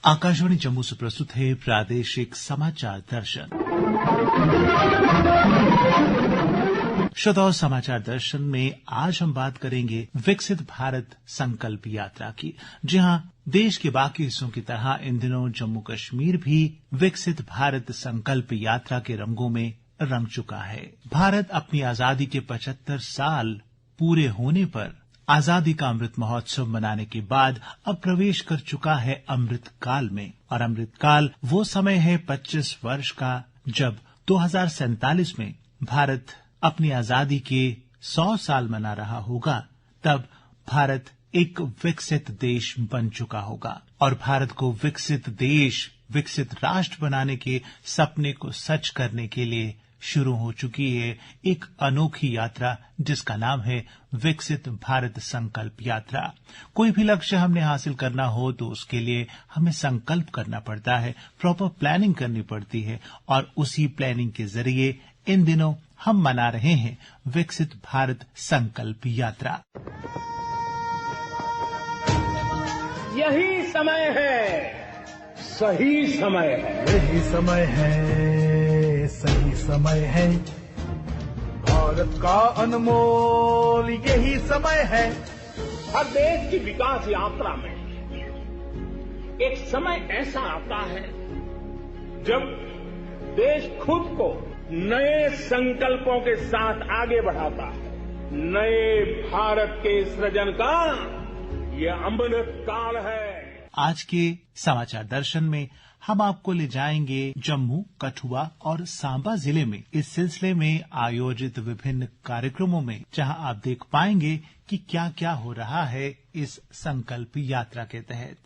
आकाशवाणी जम्मू से प्रस्तुत है प्रादेशिक समाचार दर्शन। श्रोताओं, समाचार दर्शन में आज हम बात करेंगे विकसित भारत संकल्प यात्रा की। जी हां, देश के बाकी हिस्सों की तरह इन दिनों जम्मू कश्मीर भी विकसित भारत संकल्प यात्रा के रंगों में रंग चुका है। भारत अपनी आजादी के 75 साल पूरे होने पर आजादी का अमृत महोत्सव मनाने के बाद अब प्रवेश कर चुका है अमृत काल में। और अमृत काल वो समय है 25 वर्ष का जब 2047 में भारत अपनी आजादी के 100 साल मना रहा होगा। तब भारत एक विकसित देश बन चुका होगा और भारत को विकसित देश, विकसित राष्ट्र बनाने के सपने को सच करने के लिए शुरू हो चुकी है एक अनोखी यात्रा जिसका नाम है विकसित भारत संकल्प यात्रा। कोई भी लक्ष्य हमने हासिल करना हो तो उसके लिए हमें संकल्प करना पड़ता है, प्रॉपर प्लानिंग करनी पड़ती है और उसी प्लानिंग के जरिए इन दिनों हम मना रहे हैं विकसित भारत संकल्प यात्रा। यही समय है, सही समय है, यही समय है, सही समय है, भारत का अनमोल यही समय है। हर देश की विकास यात्रा में एक समय ऐसा आता है जब देश खुद को नए संकल्पों के साथ आगे बढ़ाता है। नए भारत के सृजन का ये अमृत काल है। आज के समाचार दर्शन में हम आपको ले जाएंगे जम्मू, कठुआ और सांबा जिले में इस सिलसिले में आयोजित विभिन्न कार्यक्रमों में, जहां आप देख पाएंगे कि क्या क्या हो रहा है इस संकल्प यात्रा के तहत।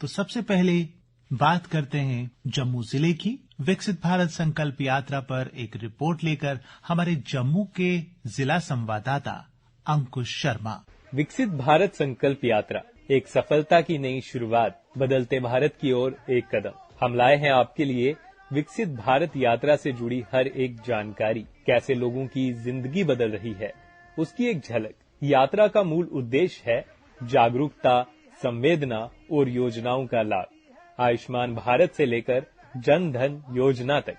तो सबसे पहले बात करते हैं जम्मू जिले की। विकसित भारत संकल्प यात्रा पर एक रिपोर्ट लेकर हमारे जम्मू के जिला संवाददाता अंकुश शर्मा। विकसित भारत संकल्प यात्रा एक सफलता की नई शुरुआत, बदलते भारत की ओर एक कदम। हम लाए हैं आपके लिए विकसित भारत यात्रा से जुड़ी हर एक जानकारी। कैसे लोगों की जिंदगी बदल रही है उसकी एक झलक। यात्रा का मूल उद्देश्य है जागरूकता, संवेदना और योजनाओं का लाभ। आयुष्मान भारत से लेकर जन धन योजना तक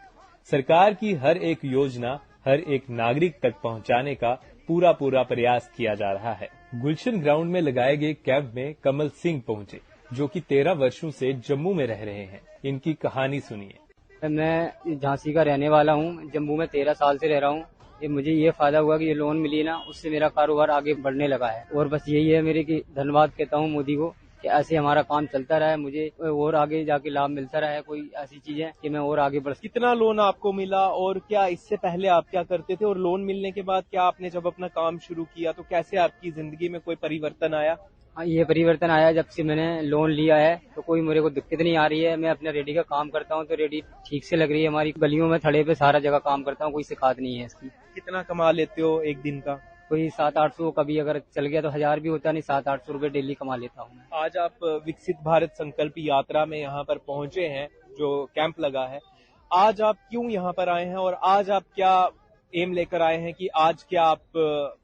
सरकार की हर एक योजना हर एक नागरिक तक पहुंचाने का पूरा प्रयास किया जा रहा है। गुलशन ग्राउंड में लगाए गए कैंप में कमल सिंह पहुंचे, जो कि 13 वर्षों से जम्मू में रह रहे हैं। इनकी कहानी सुनिए। मैं झांसी का रहने वाला हूँ, जम्मू में 13 साल से रह रहा हूँ। मुझे ये फायदा हुआ कि ये लोन मिली ना, उससे मेरा कारोबार आगे बढ़ने लगा है। और बस यही है मेरे की धन्यवाद कहता हूँ मोदी को कि ऐसे हमारा काम चलता रहा है, मुझे और आगे जाके लाभ मिलता रहा है। कोई ऐसी चीज है कि मैं और आगे बढ़। कितना लोन आपको मिला और क्या इससे पहले आप क्या करते थे, और लोन मिलने के बाद क्या आपने जब अपना काम शुरू किया तो कैसे आपकी जिंदगी में कोई परिवर्तन आया? हाँ, ये परिवर्तन आया जब से मैंने लोन लिया है तो कोई मेरे को दिक्कत नहीं आ रही है। मैं अपने रेडी का काम करता हूँ तो रेडी ठीक से लग रही है। हमारी गलियों में थड़े पे सारा जगह काम करता हूँ, कोई शिकायत नहीं है इसकी। कितना कमा लेते हो एक दिन का? कोई 700-800, कभी अगर चल गया तो 1000 भी होता नहीं, 700-800 रुपए डेली कमा लेता हूँ। आज आप विकसित भारत संकल्प यात्रा में यहाँ पर पहुंचे हैं, जो कैंप लगा है। आज आप क्यों यहाँ पर आए हैं और आज आप क्या एम लेकर आए हैं कि आज क्या आप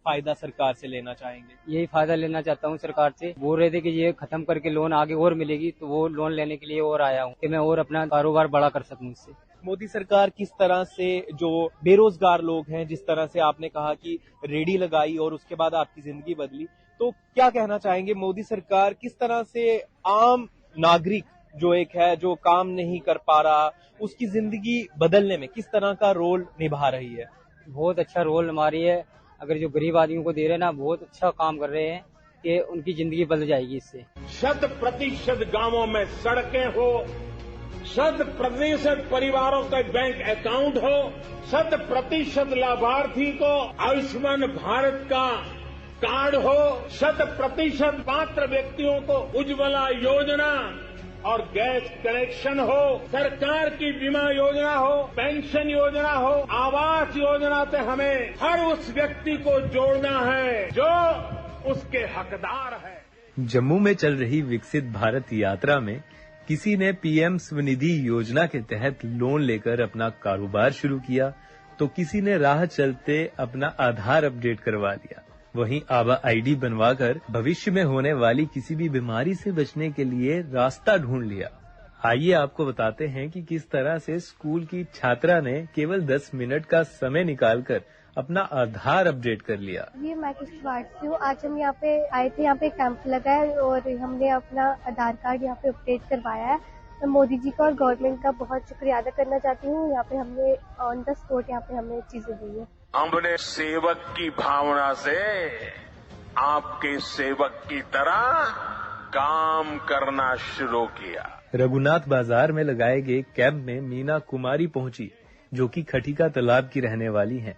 फायदा सरकार से लेना चाहेंगे? यही फायदा लेना चाहता हूँ सरकार से। बोल रहे थे कि ये खत्म करके लोन आगे और मिलेगी, तो वो लोन लेने के लिए और आया हूँ कि मैं और अपना कारोबार बड़ा कर सकूँ इससे। मोदी सरकार किस तरह से जो बेरोजगार लोग हैं, जिस तरह से आपने कहा कि रेडी लगाई और उसके बाद आपकी जिंदगी बदली, तो क्या कहना चाहेंगे? मोदी सरकार किस तरह से आम नागरिक जो एक है, जो काम नहीं कर पा रहा, उसकी जिंदगी बदलने में किस तरह का रोल निभा रही है? बहुत अच्छा रोल निभा रही है। अगर जो गरीब आदमियों को दे रहे हैं ना, बहुत अच्छा काम कर रहे हैं कि उनकी जिंदगी बदल जाएगी इससे। 100% गांवों में सड़कें हो, 100% परिवारों का बैंक अकाउंट हो, 100% लाभार्थी को आयुष्मान भारत का कार्ड हो, 100% पात्र व्यक्तियों को उज्ज्वला योजना और गैस कनेक्शन हो, सरकार की बीमा योजना हो, पेंशन योजना हो, आवास योजना से हमें हर उस व्यक्ति को जोड़ना है जो उसके हकदार है। जम्मू में चल रही विकसित भारत यात्रा में किसी ने पीएम स्वनिधि योजना के तहत लोन लेकर अपना कारोबार शुरू किया, तो किसी ने राह चलते अपना आधार अपडेट करवा लिया। वहीं आबा आईडी बनवाकर भविष्य में होने वाली किसी भी बीमारी से बचने के लिए रास्ता ढूंढ लिया। आइए आपको बताते हैं कि किस तरह से स्कूल की छात्रा ने केवल 10 मिनट का समय निकालकर अपना आधार अपडेट कर लिया। ये मैं किस बात से हूँ। आज हम यहाँ पे आए थे, यहाँ पे कैंप लगा है और हमने अपना आधार कार्ड यहाँ पे अपडेट करवाया है। मैं मोदी जी का और गवर्नमेंट का बहुत शुक्रिया अदा करना चाहती हूँ। यहाँ पे हमने ऑन द स्पॉट यहाँ पे हमें चीजें दी है। हमने सेवक की भावना से आपके सेवक की तरह काम करना शुरू किया। रघुनाथ बाजार में लगाए गए कैंप में मीना कुमारी पहुंची, जो कि खटीका तालाब की रहने वाली हैं।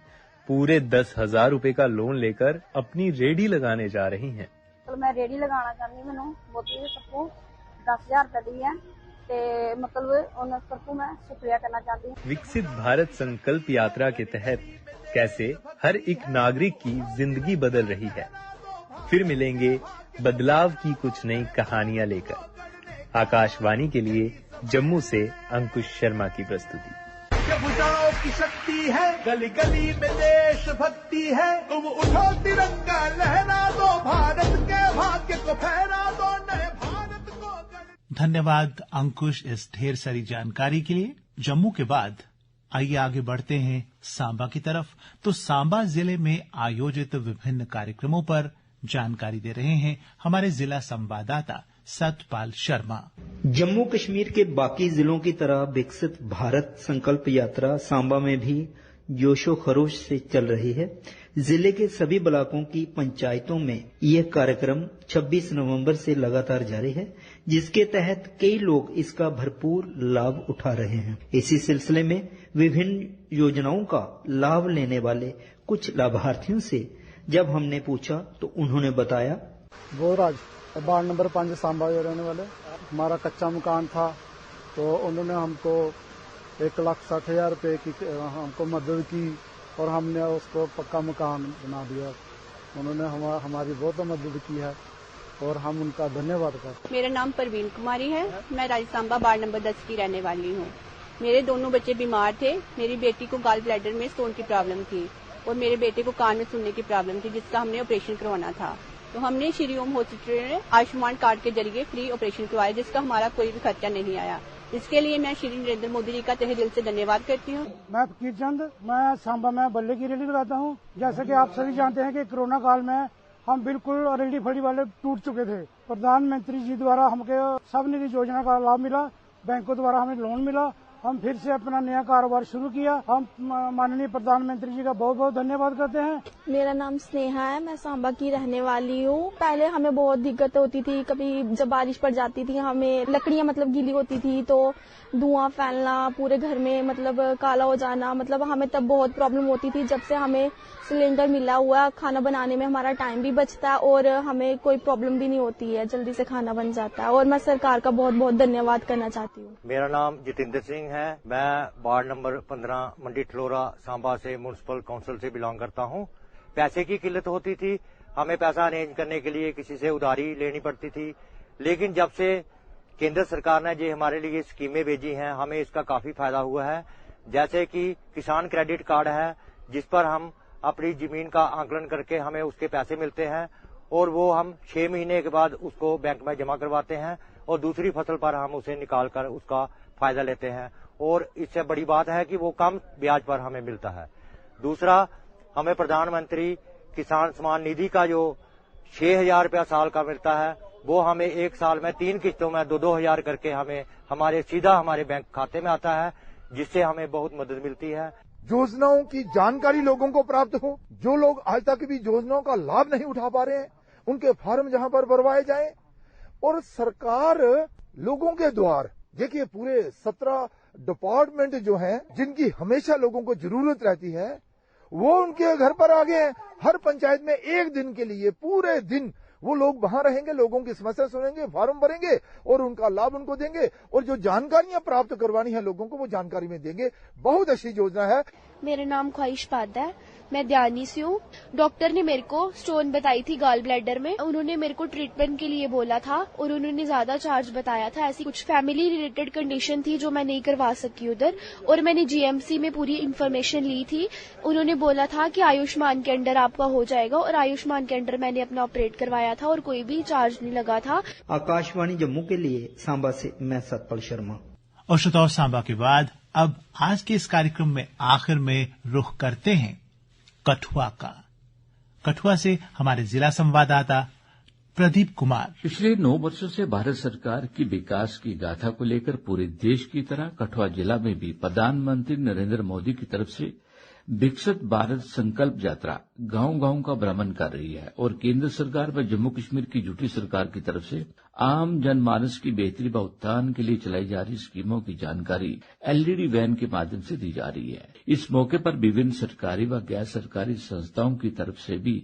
पूरे 10,000 रुपए का लोन लेकर अपनी रेडी लगाने जा रही हैं। तो मैं रेडी लगाना चाहती हूँ। मैंने मोदी सबको 10,000 रुपए दी है, तो मतलब उन सबको मैं शुक्रिया करना चाहती हूँ। विकसित भारत संकल्प यात्रा के तहत कैसे हर एक नागरिक की जिंदगी बदल रही है। फिर मिलेंगे बदलाव की कुछ नई कहानियां लेकर। आकाशवाणी के लिए जम्मू से अंकुश शर्मा की प्रस्तुति। भुजाओं की शक्ति है, गली गली में देश भक्ति है। तुम उठो तिरंगा लहरा दो, भारत के भाग्य को फहरा दो, नए भारत को। धन्यवाद अंकुश इस ढेर सारी जानकारी के लिए। जम्मू के बाद आइए आगे बढ़ते हैं सांबा की तरफ। तो सांबा जिले में आयोजित विभिन्न कार्यक्रमों पर जानकारी दे रहे हैं हमारे जिला संवाददाता सतपाल शर्मा। जम्मू कश्मीर के बाकी जिलों की तरह विकसित भारत संकल्प यात्रा सांबा में भी जोशो खरोश से चल रही है। जिले के सभी ब्लॉकों की पंचायतों में यह कार्यक्रम 26 नवंबर से लगातार जारी है, जिसके तहत कई लोग इसका भरपूर लाभ उठा रहे हैं। इसी सिलसिले में विभिन्न योजनाओं का लाभ लेने वाले कुछ लाभार्थियों से जब हमने पूछा तो उन्होंने बताया, वो वार्ड नंबर 5 सांबा के रहने वाले, हमारा कच्चा मकान था तो उन्होंने हमको 1,60,000 रुपए की हमको मदद की और हमने उसको पक्का मकान बना दिया। उन्होंने हमारी बहुत मदद की है और हम उनका धन्यवाद करते हैं। मेरा नाम परवीन कुमारी है, मैं राजस्थान वार्ड नंबर 10 की रहने वाली हूँ। मेरे दोनों बच्चे बीमार थे। मेरी बेटी को गॉल ब्लैडर में स्टोन की प्रॉब्लम थी और मेरे बेटे को कान में सुनने की प्रॉब्लम थी, जिसका हमने ऑपरेशन करवाना था। तो हमने श्री ओम हॉस्पिटल में आयुष्मान कार्ड के जरिए फ्री ऑपरेशन करवाया, जिसका हमारा कोई भी खर्चा नहीं आया। इसके लिए मैं श्री नरेंद्र मोदी जी का तहे दिल से धन्यवाद करती हूँ। मैं फकीर चंद, मैं सांबा में बल्ले की रैली लगाता हूँ। जैसे कि आप सभी जानते हैं कि कोरोना काल में हम बिल्कुल रेडी फड़ी वाले टूट चुके थे। प्रधानमंत्री जी द्वारा हमको स्वनिधि योजना का लाभ मिला, बैंकों द्वारा हमें लोन मिला, हम फिर से अपना नया कारोबार शुरू किया। हम माननीय प्रधानमंत्री जी का बहुत बहुत धन्यवाद करते हैं। मेरा नाम स्नेहा है, मैं सांबा की रहने वाली हूँ। पहले हमें बहुत दिक्कत होती थी, कभी जब बारिश पड़ जाती थी हमें लकड़ियाँ मतलब गीली होती थी तो धुआं फैलना, पूरे घर में मतलब काला हो जाना, मतलब हमें तब बहुत प्रॉब्लम होती थी। जब से हमें सिलेंडर मिला हुआ, खाना बनाने में हमारा टाइम भी बचता है और हमें कोई प्रॉब्लम भी नहीं होती है, जल्दी से खाना बन जाता है और मैं सरकार का बहुत बहुत धन्यवाद करना चाहती हूँ। मेरा नाम जितेंद्र सिंह है, मैं वार्ड नंबर 15 मंडी ठलोरा सांबा से म्युनिसिपल काउंसिल से बिलोंग करता हूँ। पैसे की किल्लत होती थी, हमें पैसा अरेंज करने के लिए किसी से उधारी लेनी पड़ती थी, लेकिन जब से केंद्र सरकार ने जो हमारे लिए स्कीमें भेजी हैं, हमें इसका काफी फायदा हुआ है। जैसे कि किसान क्रेडिट कार्ड है, जिस पर हम अपनी जमीन का आंकलन करके हमें उसके पैसे मिलते हैं और वो हम 6 महीने के बाद उसको बैंक में जमा करवाते हैं और दूसरी फसल पर हम उसे निकाल कर उसका फायदा लेते हैं और इससे बड़ी बात है कि वो कम ब्याज पर हमें मिलता है। दूसरा, हमें प्रधानमंत्री किसान सम्मान निधि का जो 6,000 रुपया साल का मिलता है, वो हमें एक साल में 3 किस्तों में 2-2 हजार करके हमें सीधा हमारे बैंक खाते में आता है, जिससे हमें बहुत मदद मिलती है। योजनाओं की जानकारी लोगों को प्राप्त हो। जो लोग आज तक भी योजनाओं का लाभ नहीं उठा पा रहे हैं, उनके फॉर्म जहां पर भरवाए जाएं और सरकार लोगों के द्वार, देखिए पूरे 17 डिपार्टमेंट जो हैं, जिनकी हमेशा लोगों को जरूरत रहती है, वो उनके घर पर आ गए हैं। हर पंचायत में एक दिन के लिए पूरे दिन वो लोग वहां रहेंगे, लोगों की समस्या सुनेंगे, फॉर्म भरेंगे और उनका लाभ उनको देंगे और जो जानकारियां प्राप्त करवानी है लोगों को वो जानकारी में देंगे। बहुत अच्छी योजना है। मेरा नाम ख्वाहिश पादा है, मैं ध्यानी से हूँ। डॉक्टर ने मेरे को स्टोन बताई थी गॉल ब्लैडर में, उन्होंने मेरे को ट्रीटमेंट के लिए बोला था और उन्होंने ज्यादा चार्ज बताया था। ऐसी कुछ फैमिली रिलेटेड कंडीशन थी जो मैं नहीं करवा सकी उधर, और मैंने जीएमसी में पूरी इन्फॉर्मेशन ली थी। उन्होंने बोला था कि आयुष्मान के अंडर आपका हो जाएगा और आयुष्मान के अंडर मैंने अपना ऑपरेट करवाया कराया था और कोई भी चार्ज नहीं लगा था। आकाशवाणी जम्मू के लिए सांबा से मैं सतपाल शर्मा। और श्रोताओं, सांबा के बाद अब आज के इस कार्यक्रम में आखिर में रुख करते हैं कठुआ का। कठुआ से हमारे जिला संवाददाता प्रदीप कुमार। पिछले 9 वर्षों से भारत सरकार की विकास की गाथा को लेकर पूरे देश की तरह कठुआ जिला में भी प्रधानमंत्री नरेंद्र मोदी की तरफ से विकसित भारत संकल्प यात्रा गांव-गांव का भ्रमण कर रही है और केंद्र सरकार व जम्मू कश्मीर की यूटी सरकार की तरफ से आम जनमानस की बेहतरी व उत्थान के लिए चलाई जा रही स्कीमों की जानकारी एलईडी वैन के माध्यम से दी जा रही है। इस मौके पर विभिन्न सरकारी व गैर सरकारी संस्थाओं की तरफ से भी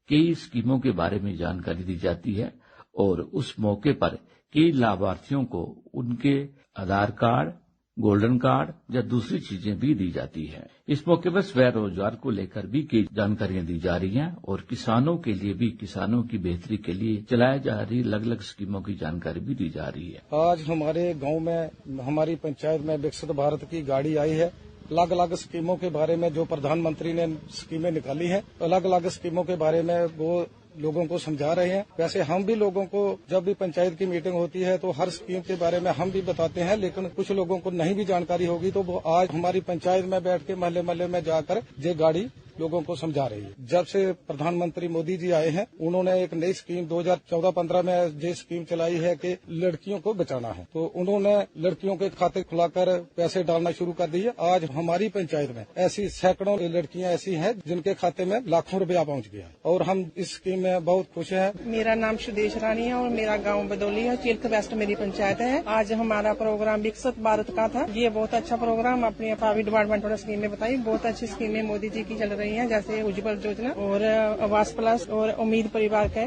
कई स्कीमों के बारे में जानकारी दी जाती है और उस मौके पर कई लाभार्थियों को उनके आधार कार्ड, गोल्डन कार्ड या दूसरी चीजें भी दी जाती है। इस मौके पर स्वयं रोजगार को लेकर भी कई जानकारियां दी जा रही हैं और किसानों के लिए भी किसानों की बेहतरी के लिए चलाई जा रही अलग अलग स्कीमों की जानकारी भी दी जा रही है। आज हमारे गांव में हमारी पंचायत में विकसित भारत की गाड़ी आई है। अलग अलग स्कीमों के बारे में जो प्रधानमंत्री ने स्कीमें निकाली हैं, अलग अलग स्कीमों के बारे में वो लोगों को समझा रहे हैं। वैसे हम भी लोगों को जब भी पंचायत की मीटिंग होती है तो हर स्कीम के बारे में हम भी बताते हैं, लेकिन कुछ लोगों को नहीं भी जानकारी होगी तो वो आज हमारी पंचायत में बैठ के महल्ले महल्ले में जाकर ये गाड़ी लोगों को समझा रही है। जब से प्रधानमंत्री मोदी जी आए हैं, उन्होंने एक नई स्कीम 2014-15 में ये स्कीम चलाई है कि लड़कियों को बचाना है, तो उन्होंने लड़कियों के खाते खुलाकर पैसे डालना शुरू कर दिए। आज हमारी पंचायत में ऐसी सैकड़ों लड़कियां ऐसी हैं जिनके खाते में लाखों रुपया पहुंच गया और हम इस स्कीम में बहुत खुश हैं। मेरा नाम सुदेश रानी है और मेरा गाँव बदौली है, चिल्क वेस्ट मेरी पंचायत है। आज हमारा प्रोग्राम विकसित भारत का था। ये बहुत अच्छा प्रोग्राम अपनी प्राइवेट डिपार्टमेंट और स्कीमें बताई। बहुत अच्छी स्कीमें मोदी जी की चल रही हैं, जैसे उज्ज्वल योजना और आवास प्लस और उम्मीद परिवार का।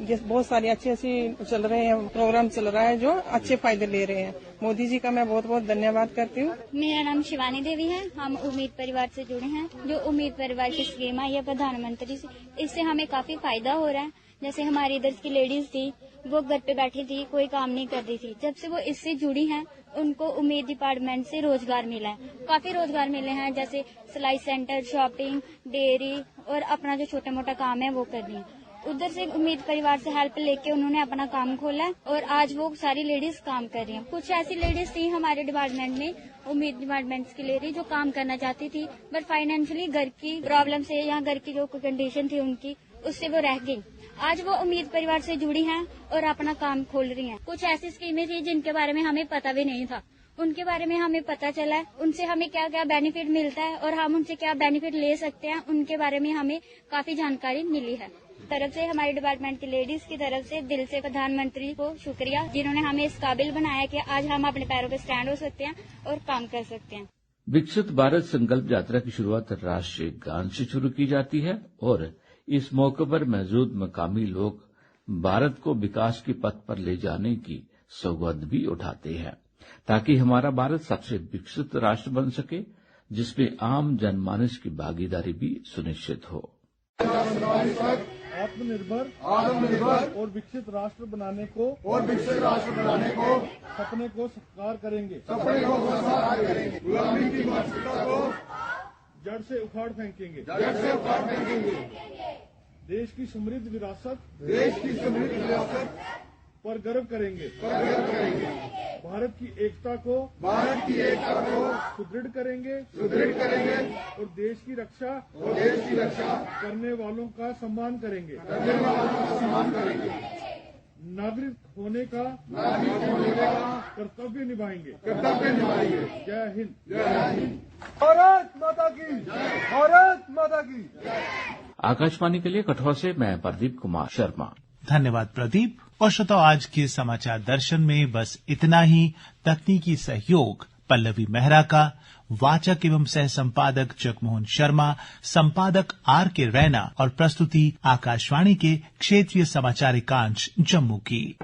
ये बहुत सारे अच्छे चल रहे हैं, प्रोग्राम चल रहा है जो अच्छे फायदे ले रहे हैं। मोदी जी का मैं बहुत बहुत धन्यवाद करती हूँ। मेरा नाम शिवानी देवी है। हम उम्मीद परिवार से जुड़े हैं। जो उम्मीद परिवार की स्कीम है, यह प्रधानमंत्री से, इससे हमें काफी फायदा हो रहा है। जैसे हमारी इधर की लेडीज थी, वो घर पे बैठी थी, कोई काम नहीं कर रही थी। जब से वो इससे जुड़ी हैं, उनको उम्मीद डिपार्टमेंट से रोजगार मिला है। काफी रोजगार मिले हैं, जैसे सिलाई सेंटर, शॉपिंग, डेयरी और अपना जो छोटा मोटा काम है वो कर रही है। उधर से उम्मीद परिवार से हेल्प लेके उन्होंने अपना काम खोला है और आज वो सारी लेडीज काम कर रही हैं। कुछ ऐसी लेडीज थी हमारे डिपार्टमेंट में, उम्मीद डिपार्टमेंट के लिए जो काम करना चाहती थी, बट फाइनेंशियली घर की प्रॉब्लम से या घर की जो कंडीशन थी उनकी, उससे वो रह गई। आज वो उम्मीद परिवार से जुड़ी हैं और अपना काम खोल रही हैं। कुछ ऐसी स्कीमें थी जिनके बारे में हमें पता भी नहीं था, उनके बारे में हमें पता चला है। उनसे हमें क्या क्या बेनिफिट मिलता है और हम उनसे क्या बेनिफिट ले सकते हैं, उनके बारे में हमें काफी जानकारी मिली है। तरफ से हमारे डिपार्टमेंट की लेडीज की तरफ से दिल से प्रधानमंत्री को शुक्रिया, जिन्होंने हमें इस काबिल बनाया कि आज हम अपने पैरों पे स्टैंड हो सकते हैं और काम कर सकते हैं। विकसित भारत संकल्प यात्रा की शुरुआत राष्ट्रीय गान से शुरू की जाती है और इस मौके पर मौजूद मकामी लोग भारत को विकास के पथ पर ले जाने की सौगंध भी उठाते हैं, ताकि हमारा भारत सबसे विकसित राष्ट्र बन सके, जिसमें आम जनमानस की भागीदारी भी सुनिश्चित हो। आत्मनिर्भर और विकसित राष्ट्र बनाने को सपने को साकार करेंगे। गुलामी की मानसिकता को जड़ से उखाड़ फेंकेंगे। देश की समृद्ध विरासत पर गर्व करेंगे। भारत की एकता को सुदृढ़ करेंगे और देश की रक्षा करने वालों का सम्मान करेंगे। नागरिक होने का कर्तव्य निभाएंगे। जय हिंद। भारत माता की जय। भारत माता की जय। आकाशवाणी के लिए कठुआ से मैं प्रदीप कुमार शर्मा। धन्यवाद प्रदीप। और श्रोताओ, आज के समाचार दर्शन में बस इतना ही। तकनीकी सहयोग पल्लवी मेहरा का, वाचक एवं सह संपादक जगमोहन शर्मा, संपादक आर.के. रैना और प्रस्तुति आकाशवाणी के क्षेत्रीय समाचार एकांश जम्मू की।